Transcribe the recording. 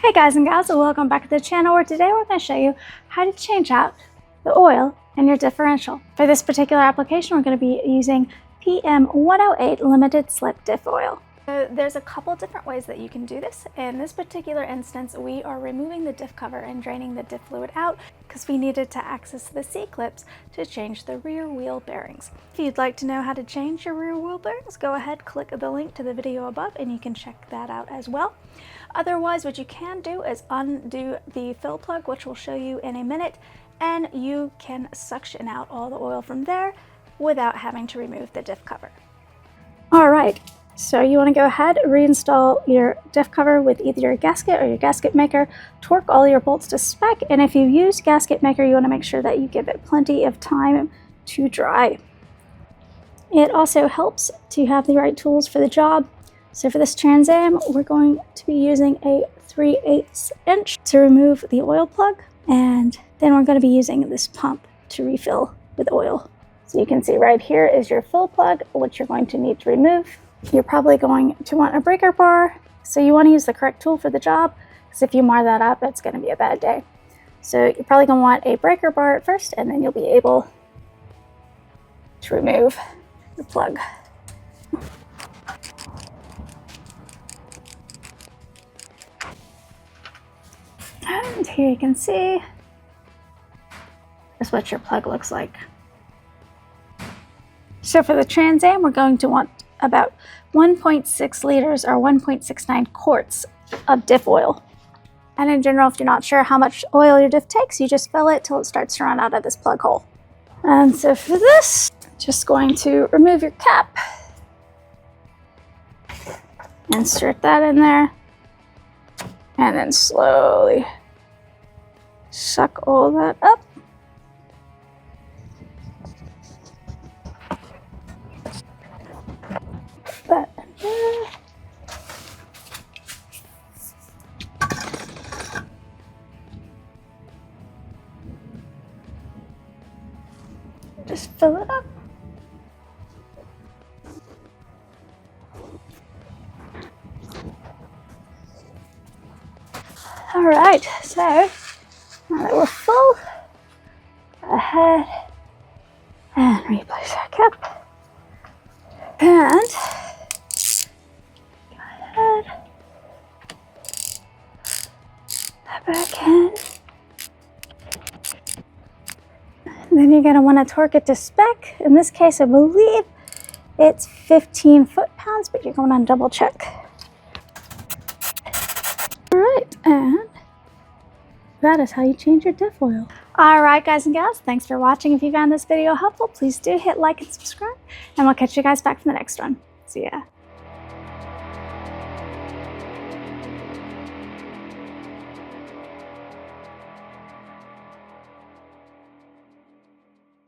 Hey guys and gals, welcome back to the channel where today we're going to show you how to change out the oil in your differential. For this particular application, we're going to be using PM108 limited slip diff oil. So there's a couple different ways that you can do this. In this particular instance, we are removing the diff cover and draining the diff fluid out because we needed to access the C-clips to change the rear wheel bearings. If you'd like to know how to change your rear wheel bearings, go ahead, click the link to the video above and you can check that out as well. Otherwise, what you can do is undo the fill plug, which we'll show you in a minute, and you can suction out all the oil from there without having to remove the diff cover. All right. So you want to go ahead, reinstall your diff cover with either your gasket or your gasket maker, torque all your bolts to spec, and if you use gasket maker, you want to make sure that you give it plenty of time to dry. It also helps to have the right tools for the job. So for this Trans Am, we're going to be using a 3/8 inch to remove the oil plug, and then we're going to be using this pump to refill with oil. So you can see right here is your fill plug, which you're going to need to remove. You're probably going to want a breaker bar, so you want to use the correct tool for the job, because if you mar that up, it's going to be a bad day. So you're probably going to want a breaker bar at first, and then you'll be able to remove the plug. And here you can see that's what your plug looks like. So for the Trans Am, we're going to want about 1.6 liters or 1.69 quarts of diff oil. And in general, if you're not sure how much oil your diff takes, you just fill it till it starts to run out of this plug hole. And so for this, just going to remove your cap, insert that in there, and then slowly suck all that up. That in there. Just fill it up. All right, so now that we're full, go ahead and replace our cap. And go ahead, that back in. And then you're going to want to torque it to spec. In this case, I believe it's 15 foot-pounds, but you're going to double check. All right, and that is how you change your diff oil. All right, guys and gals, thanks for watching. If you found this video helpful, please do hit like and subscribe, and we'll catch you guys back for the next one. See ya.